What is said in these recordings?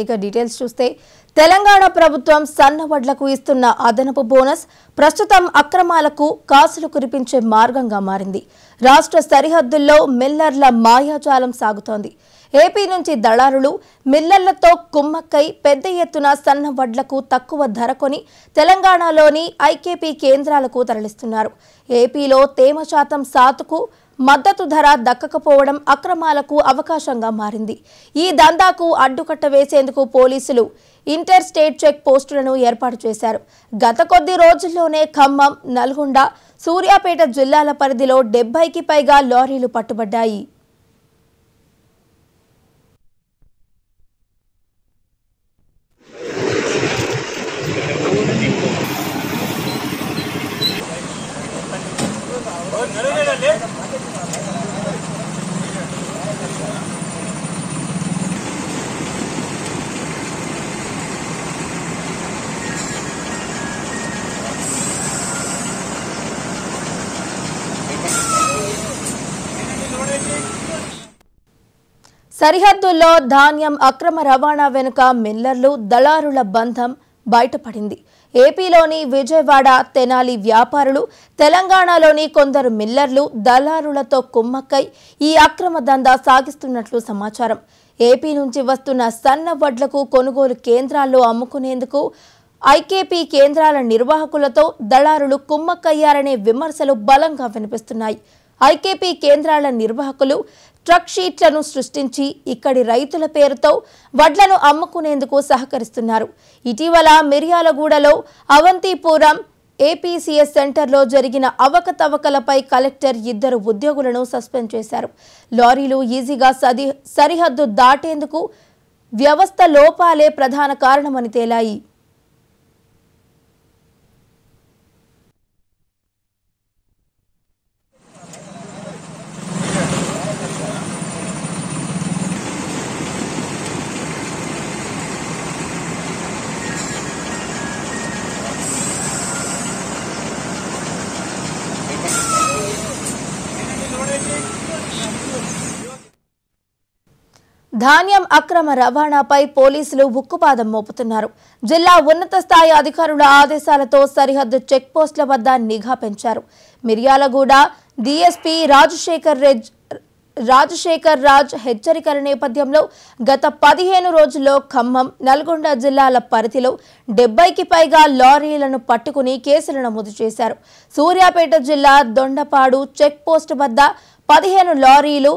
ఇక డీటెయిల్స్ చూస్తే తెలంగాణ ప్రభుత్వం సన్న వడ్లకు ఇస్తున్న అదనపు బోనస్ ప్రస్తుతం అక్రమాలకు కాసులు కురిపించే మార్గంగా మారింది. రాష్ట్ర సరిహద్దుల్లో మిల్లర్ల మాయాజాలం సాగుతోంది. ఏపీ నుంచి దళారులు మిల్లర్లతో కుమ్మక్కై పెద్ద ఎత్తున సన్న వడ్లకు తక్కువ ధర కొని తెలంగాణలోని ఐకేపీ కేంద్రాలకు తరలిస్తున్నారు. ఏపీలో తేమ శాతం సాతుకు మద్దతు ధర దక్కకపోవడం అక్రమాలకు అవకాశంగా మారింది. ఈ దందాకు అడ్డుకట్ట వేసేందుకు పోలీసులు ఇంటర్ స్టేట్ చెక్ పోస్టులను ఏర్పాటు చేశారు. గత కొద్ది రోజుల్లోనే ఖమ్మం, నల్గొండ, సూర్యాపేట జిల్లాల పరిధిలో 70కి పైగా లారీలు పట్టుబడ్డాయి. సరిహద్దుల్లో ధాన్యం అక్రమ రవాణా వెనుక మిల్లర్లు, దళారుల బంధం బయటపడింది. ఏపీలోని విజయవాడ, తెనాలి వ్యాపారులు, తెలంగాణలోని కొందరు మిల్లర్లు, దళారులతో కుమ్మక్కై ఈ అక్రమ దందా సాగిస్తున్నట్లు సమాచారం. ఏపీ నుంచి వస్తున్న సన్న వడ్లకు కొనుగోలు కేంద్రాల్లో అమ్ముకునేందుకు ఐకేపీ కేంద్రాల నిర్వాహకులతో దళారులు కుమ్మక్కయ్యారనే విమర్శలు బలంగా వినిపిస్తున్నాయి. ఐకేపీ కేంద్రాల నిర్వాహకులు ట్రక్ షీట్లను సృష్టించి ఇక్కడి రైతుల పేరుతో వడ్లను అమ్ముకునేందుకు సహకరిస్తున్నారు. ఇటీవల మిర్యాలగూడలో అవంతిపురం ఏపీసీఎస్ సెంటర్లో జరిగిన అవకతవకలపై కలెక్టర్ 2 ఉద్యోగులను సస్పెండ్ చేశారు. లారీలు ఈజీగా సరిహద్దు దాటేందుకు వ్యవస్థ లోపాలే ప్రధాన కారణమని తేలాయి. ధాన్యం అక్రమ రవాణాపై పోలీసులు ఉక్కుపాదం మోపుతున్నారు. జిల్లా ఉన్నత స్థాయి అధికారుల ఆదేశాలతో సరిహద్దు చెక్ పోస్టుల వద్ద నిఘా పెంచారు. మిర్యాలగూడ డీఎస్పీ రాజశేఖర్ రాజ్ హెచ్చరికల నేపథ్యంలో గత 15 రోజుల్లో ఖమ్మం, నల్గొండ జిల్లాల పరిధిలో 70కి పైగా లారీలను పట్టుకుని కేసులు నమోదు చేశారు. సూర్యాపేట జిల్లా దొండపాడు చెక్ పోస్టు వద్ద 15 లారీలు,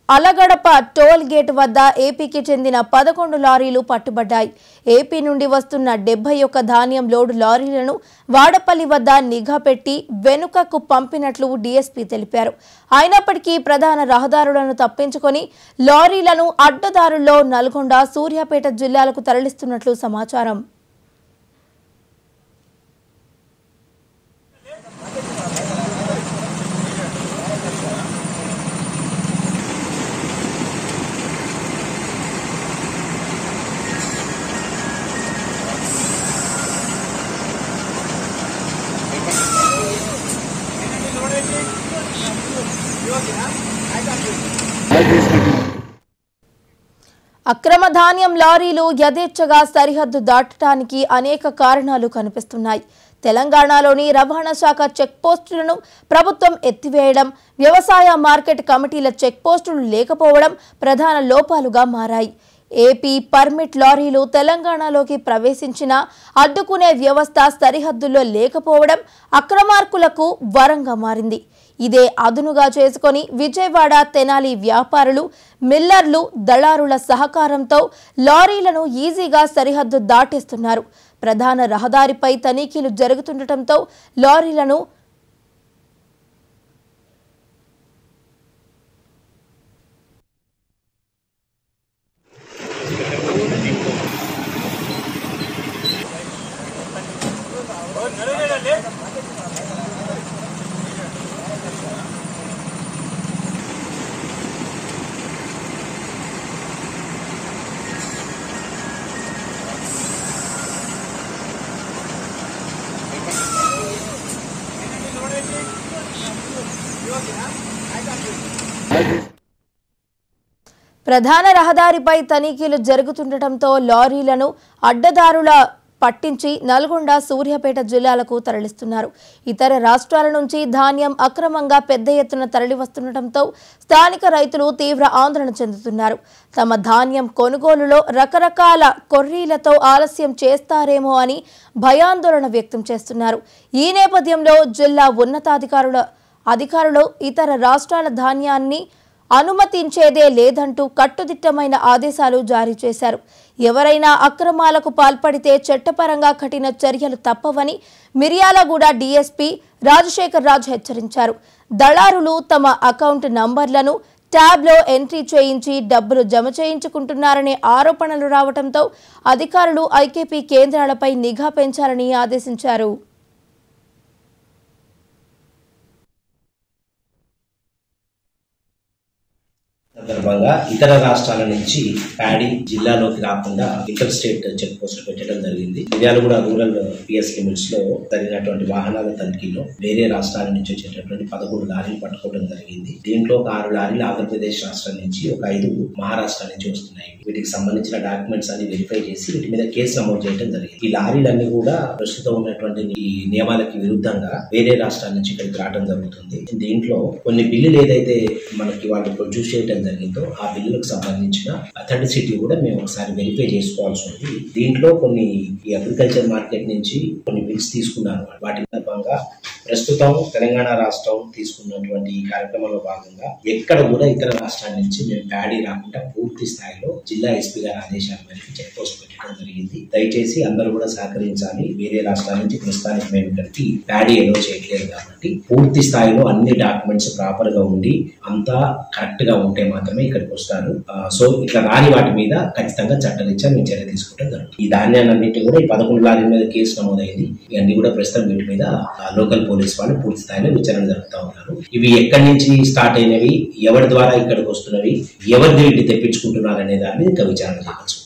అలగడప టోల్ గేట్ వద్ద ఏపీకి చెందిన 11 లారీలు పట్టుబడ్డాయి. ఏపీ నుండి వస్తున్న 71 ధాన్యం లోడు లారీలను వాడపల్లి వద్ద నిఘా పెట్టి వెనుకకు పంపినట్లు డీఎస్పీ తెలిపారు. అయినప్పటికీ ప్రధాన రహదారులను తప్పించుకొని లారీలను అడ్డదారుల్లో నల్గొండ, సూర్యాపేట జిల్లాలకు తరలిస్తున్నట్లు సమాచారం. అక్రమ ధాన్యం లారీలు యథేచ్ఛగా సరిహద్దు దాటడానికి అనేక కారణాలు కనిపిస్తున్నాయి. తెలంగాణలోని రవాణా శాఖ చెక్ పోస్టులను ప్రభుత్వం ఎత్తివేయడం, వ్యవసాయ మార్కెట్ కమిటీల చెక్ పోస్టులు లేకపోవడం ప్రధాన లోపాలుగా మారాయి. ఏపీ పర్మిట్ లారీలు తెలంగాణలోకి ప్రవేశించినా అడ్డుకునే వ్యవస్థ సరిహద్దుల్లో లేకపోవడం అక్రమార్కులకు వరంగా మారింది. ఇదే అదునుగా చేసుకొని విజయవాడ, తెనాలి వ్యాపారులు, మిల్లర్లు, దళారుల సహకారంతో లారీలను ఈజీగా సరిహద్దు దాటేస్తున్నారు. ప్రధాన రహదారిపై తనిఖీలు జరుగుతుండటంతో లారీలను ప్రధాన రహదారిపై తనిఖీలు జరుగుతుండటంతో లారీలను అడ్డదారుల పట్టించి నల్గొండ, సూర్యాపేట జిల్లాలకు తరలిస్తున్నారు. ఇతర రాష్ట్రాల నుంచి ధాన్యం అక్రమంగా పెద్ద ఎత్తున తరలివస్తుండటంతో స్థానిక రైతులు తీవ్ర ఆందోళన చెందుతున్నారు. తమ ధాన్యం కొనుగోలులో రకరకాల కొర్రీలతో ఆలస్యం చేస్తారేమో అని భయాందోళన వ్యక్తం చేస్తున్నారు. ఈ నేపథ్యంలో జిల్లా ఉన్నతాధికారులు ఇతర రాష్ట్రాల ధాన్యాన్ని అనుమతించేదే లేదంటూ కట్టుదిట్టమైన ఆదేశాలు జారీ చేశారు. ఎవరైనా అక్రమాలకు పాల్పడితే చట్టపరంగా కఠిన చర్యలు తప్పవని మిర్యాలగూడ డీఎస్పీ రాజశేఖర్ రాజ్ హెచ్చరించారు. దళారులు తమ అకౌంట్ నంబర్లను ట్యాబ్లో ఎంట్రీ చేయించి డబ్బులు జమ చేయించుకుంటున్నారనే ఆరోపణలు రావడంతో అధికారులు ఐకేపీ కేంద్రాలపై నిఘా పెంచాలని ఆదేశించారు. సందర్భంగా ఇతర రాష్ట్రాల నుంచి ప్యాడీ జిల్లాలోకి రాకుండా ఇంటర్ స్టేట్ చెక్ పోస్టులు పెట్టడం జరిగింది. మిర్యాలగూడ రూరల్ పిఎస్ లిమిట్స్ లో జరిగినటువంటి వాహనాల తనిఖీలో వేరే రాష్ట్రాల నుంచి వచ్చేటటువంటి 11 లారీలు పట్టుకోవడం జరిగింది. దీంట్లో ఒక 6 లారీలు ఆంధ్రప్రదేశ్ రాష్ట్రం నుంచి, ఒక 5 మహారాష్ట్ర నుంచి వస్తున్నాయి. వీటికి సంబంధించిన డాక్యుమెంట్స్ అన్ని వెరిఫై చేసి వీటి మీద కేసు నమోదు చేయడం జరిగింది. ఈ లారీలన్నీ కూడా ప్రస్తుతం ఉన్నటువంటి ఈ నియమాలకి విరుద్ధంగా వేరే రాష్ట్రాల నుంచి ఇక్కడికి రావడం జరుగుతుంది. దీంట్లో కొన్ని బిల్లులు ఏదైతే మనకి వాళ్ళు ప్రొడ్యూస్ చేయడం జరిగిందో ఆ బిల్లులకు సంబంధించిన అథెంటిసిటీ కూడా మేము ఒకసారి వెరిఫై చేసుకోవాల్సి ఉంది. దీంట్లో కొన్ని ఈ అగ్రికల్చర్ మార్కెట్ నుంచి కొన్ని బిల్స్ తీసుకున్నారు. వాటి సందర్భంగా ప్రస్తుతం తెలంగాణ రాష్ట్రం తీసుకున్నటువంటి ఈ కార్యక్రమంలో భాగంగా ఎక్కడ కూడా ఇతర రాష్ట్రాల నుంచి మేము ప్యాడీ రాకుండా పూర్తి స్థాయిలో జిల్లా ఎస్పీ గారి ఆదేశాల మేరకు చెక్ పోస్ట్ పెట్టడం జరిగింది. దయచేసి అందరూ కూడా సహకరించాలి. వేరే రాష్ట్రాల నుంచి ప్రస్తుతానికి మేము ఇక్కడికి ప్యాడీ ఎలో చేయట్లేదు కాబట్టి పూర్తి స్థాయిలో అన్ని డాక్యుమెంట్స్ ప్రాపర్ గా ఉండి అంతా కరెక్ట్ గా ఉంటే మాత్రమే ఇక్కడికి వస్తారు. సో ఇట్లా రాని వాటి మీద ఖచ్చితంగా చట్టరీత్యా మేము చర్య తీసుకుంటాం జరుగుతుంది. ఈ ధాన్యాలన్నింటి కూడా ఈ 11 లారీల మీద కేసు నమోదైంది. ఇవన్నీ కూడా ప్రస్తుతం వీటి మీద లోకల్ పోలీస్ వాళ్ళు పూర్తి స్థాయిలో విచారణ జరుపుతా ఉన్నారు. ఇవి ఎక్కడి నుంచి స్టార్ట్ అయినవి, ఎవరి ద్వారా ఇక్కడికి వస్తున్నవి, ఎవరిని వీటిని తెప్పించుకుంటున్నారు అనే దాన్ని ఇంకా విచారణ చేయవచ్చు.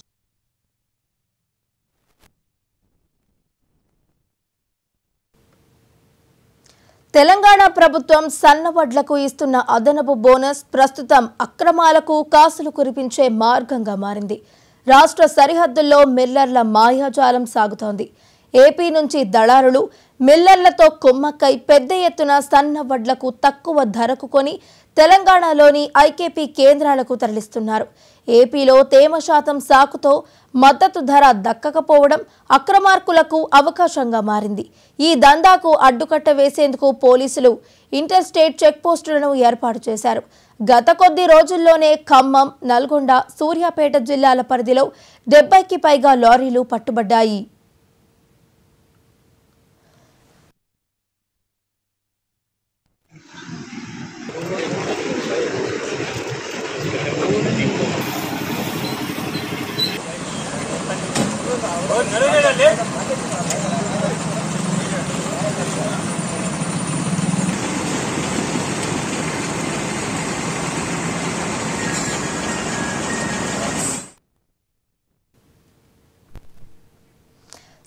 తెలంగాణ ప్రభుత్వం సన్నవడ్లకు ఇస్తున్న అదనపు బోనస్ ప్రస్తుతం అక్రమాలకు కాసులు కురిపించే మార్గంగా మారింది. రాష్ట్ర సరిహద్దుల్లో మిల్లర్ల మాయాజాలం సాగుతోంది. ఏపీ నుంచి దళారులు మిల్లర్లతో కుమ్మక్కై పెద్ద ఎత్తున సన్నవడ్లకు తక్కువ ధరకు కొని తెలంగాణలోని ఐకేపీ కేంద్రాలకు తరలిస్తున్నారు. ఏపీలో తేమ శాతం సాకుతో మద్దతు ధర దక్కకపోవడం అక్రమార్కులకు అవకాశంగా మారింది. ఈ దందాకు అడ్డుకట్ట వేసేందుకు పోలీసులు ఇంటర్ స్టేట్ చెక్ పోస్టులను ఏర్పాటు చేశారు. గత కొద్ది రోజుల్లోనే ఖమ్మం, నల్గొండ, సూర్యాపేట జిల్లాల పరిధిలో 70కి పైగా లారీలు పట్టుబడ్డాయి.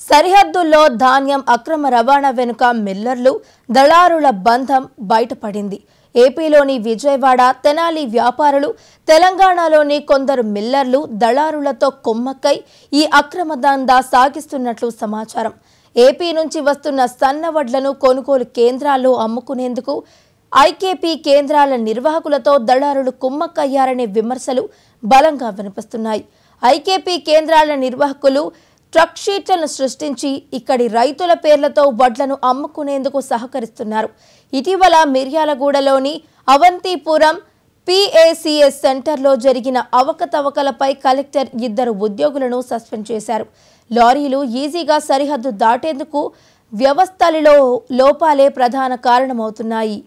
సరిహద్దుల్లో ధాన్యం అక్రమ రవాణా వెనుక మిల్లర్లు, దళారుల బంధం బయటపడింది. ఏపీలోని విజయవాడ, తెనాలి వ్యాపారులు, తెలంగాణలోని కొందరు మిల్లర్లు, దళారులతో కుమ్మక్కై ఈ అక్రమ దందా సాగిస్తున్నట్లు సమాచారం. ఏపీ నుంచి వస్తున్న సన్నవడ్లను కొనుగోలు కేంద్రాల్లో అమ్ముకునేందుకు ఐకేపీ కేంద్రాల నిర్వాహకులతో దళారులు కుమ్మక్కయ్యారనే విమర్శలు బలంగా వినిపిస్తున్నాయి. ఐకేపీ కేంద్రాల నిర్వాహకులు ట్రక్ షీట్లను సృష్టించి ఇక్కడి రైతుల పేర్లతో వడ్లను అమ్ముకునేందుకు సహకరిస్తున్నారు. ఇటీవల మిర్యాలగూడలోని అవంతిపురం PACS సెంటర్లో జరిగిన అవకతవకలపై కలెక్టర్ 2 ఉద్యోగులను సస్పెండ్ చేశారు. లారీలు ఈజీగా సరిహద్దు దాటేందుకు వ్యవస్థలలో లోపాలే ప్రధాన కారణమవుతున్నాయి.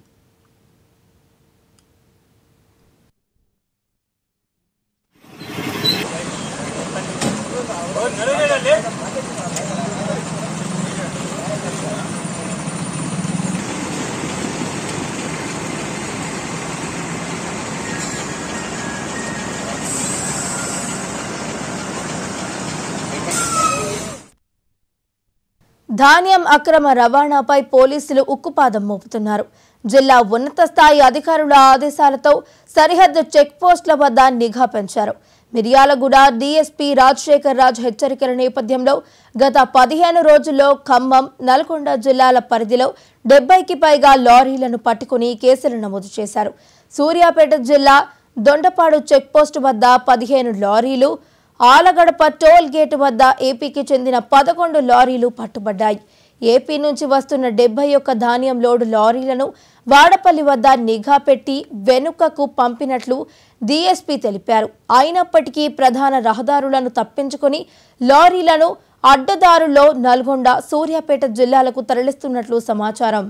ధాన్యం అక్రమ రవాణాపై పోలీసులు ఉక్కుపాదం మోపుతున్నారు. జిల్లా ఉన్నత స్థాయి అధికారుల ఆదేశాలతో సరిహద్దు చెక్ పోస్టుల వద్ద నిఘా పెంచారు. మిర్యాలగూడ డీఎస్పీ రాజశేఖర్ రాజ్ హెచ్చరికల నేపథ్యంలో గత 15 రోజుల్లో ఖమ్మం, నల్గొండ జిల్లాల పరిధిలో 70కి పైగా లారీలను పట్టుకుని కేసులు నమోదు చేశారు. సూర్యాపేట జిల్లా దొండపాడు చెక్ పోస్టు వద్ద 15 లారీలు, ఆలగడప టోల్ గేటు వద్ద ఏపీకి చెందిన 11 లారీలు పట్టుబడ్డాయి. ఏపీ నుంచి వస్తున్న 71 ధాన్యం లోడు లారీలను వాడపల్లి వద్ద నిఘా పెట్టి వెనుకకు పంపినట్లు డీఎస్పీ తెలిపారు. అయినప్పటికీ ప్రధాన రహదారులను తప్పించుకొని లారీలను అడ్డదారుల్లో నల్గొండ, సూర్యాపేట జిల్లాలకు తరలిస్తున్నట్లు సమాచారం.